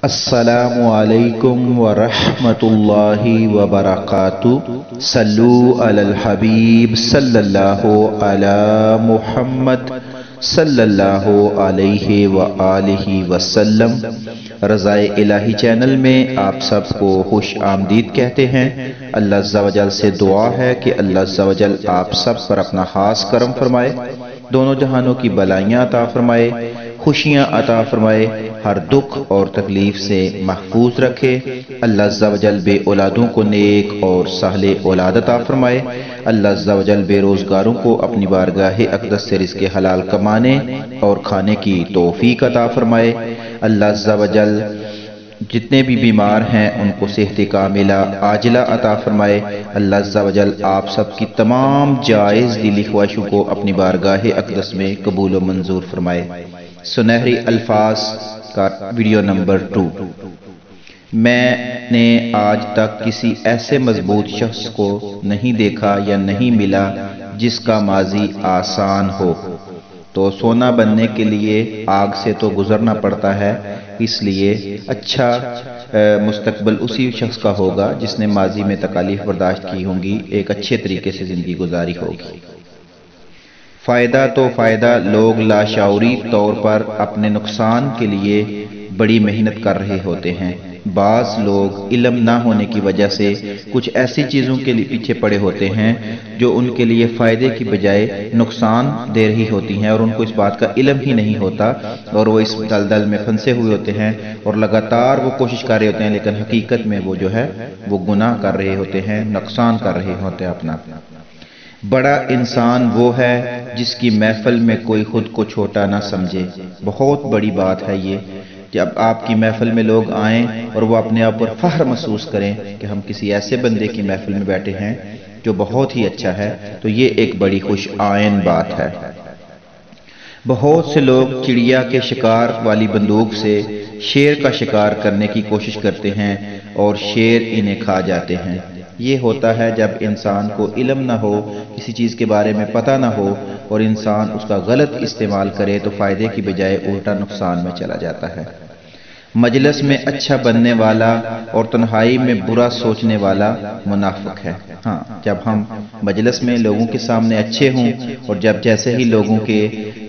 السلام علیکم ورحمۃ اللہ وبرکاتہ۔ صلو علی الحبیب صلی اللہ علی محمد صلی اللہ علیہ وآلہ وسلم۔ رضائے الہی چینل میں آپ سب کو خوش آمدید کہتے ہیں۔ اللہ عز و جل سے دعا ہے کہ اللہ عز و جل آپ سب پر اپنا خاص کرم فرمائے، دونوں جہانوں کی بلائیاں عطا فرمائے، خوشیاں عطا فرمائے، ہر دکھ اور تکلیف سے محفوظ رکھے۔ اللہ عز و جل بے اولادوں کو نیک اور صالح اولاد عطا فرمائے۔ اللہ عز و جل بے روزگاروں کو اپنی بارگاہ اقدس سے رزق حلال کمانے اور کھانے کی توفیق عطا فرمائے۔ اللہ عز و جل جتنے بھی بیمار ہیں ان کو صحت کاملہ عاجلہ عطا فرمائے۔ اللہ عز و جل آپ سب کی تمام جائز دلی خواہشوں کو اپنی بارگاہ اقدس میں قبول و منظور فرمائے۔ سنہری الفاظ کا ویڈیو نمبر 2۔ میں نے آج تک کسی ایسے مضبوط شخص کو نہیں دیکھا یا نہیں ملا جس کا ماضی آسان ہو۔ تو سونا بننے کے لیے آگ سے تو گزرنا پڑتا ہے، اس لیے اچھا مستقبل اسی شخص کا ہوگا جس نے ماضی میں تکالیف برداشت کی ہوں گی، ایک اچھے طریقے سے زندگی گزاری ہوگی۔ فائدہ تو فائدہ، لوگ لاشعوری طور پر اپنے نقصان کے لیے بڑی محنت کر رہے ہوتے ہیں۔ بعض لوگ علم نہ ہونے کی وجہ سے کچھ ایسی چیزوں کے لیے پیچھے پڑے ہوتے ہیں جو ان کے لیے فائدے کی بجائے نقصان دے رہی ہوتی ہیں، اور ان کو اس بات کا علم ہی نہیں ہوتا، اور وہ اس دلدل میں پھنسے ہوئے ہوتے ہیں اور لگاتار وہ کوشش کر رہے ہوتے ہیں، لیکن حقیقت میں وہ جو ہے وہ گناہ کر رہے ہوتے ہیں، نقصان کر رہے ہوتے ہیں اپنا۔ بڑا انسان وہ ہے جس کی محفل میں کوئی خود کو چھوٹا نہ سمجھے۔ بہت بڑی بات ہے یہ، جب آپ کی محفل میں لوگ آئیں اور وہ اپنے آپ پر فخر محسوس کریں کہ ہم کسی ایسے بندے کی محفل میں بیٹھے ہیں جو بہت ہی اچھا ہے، تو یہ ایک بڑی خوش آئین بات ہے۔ بہت سے لوگ چڑیا کے شکار والی بندوق سے شیر کا شکار کرنے کی کوشش کرتے ہیں اور شیر انہیں کھا جاتے ہیں۔ یہ ہوتا ہے جب انسان کو علم نہ ہو، کسی چیز کے بارے میں پتہ نہ ہو اور انسان اس کا غلط استعمال کرے تو فائدے کی بجائے الٹا نقصان میں چلا جاتا ہے۔ مجلس میں اچھا بننے والا اور تنہائی میں برا سوچنے والا منافق ہے۔ ہاں، جب ہم مجلس میں لوگوں کے سامنے اچھے ہوں اور جب جیسے ہی لوگوں کے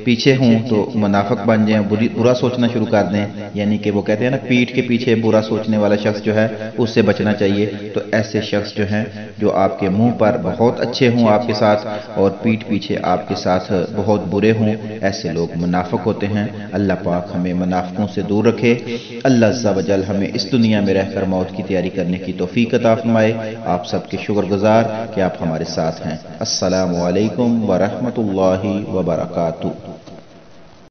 پیچھے ہوں تو منافق بن جائیں، برا سوچنا شروع کر دیں، یعنی کہ وہ کہتے ہیں نا پیٹھ کے پیچھے برا سوچنے والا شخص جو ہے اس سے بچنا چاہیے۔ تو ایسے شخص جو ہیں جو آپ کے منہ پر بہت اچھے ہوں آپ کے ساتھ اور پیٹھ پیچھے آپ کے ساتھ بہت برے ہوں، ایسے لوگ منافق ہوتے ہیں۔ اللہ پاک ہمیں منافقوں سے دور رکھے۔ اللہ عز و جل ہمیں اس دنیا میں رہ کر موت کی تیاری کرنے کی توفیق عطا فرمائے۔ آپ سب کے شکر گزار کہ آپ ہمارے ساتھ ہیں۔ السلام علیکم ورحمۃ اللہ وبرکاتہ۔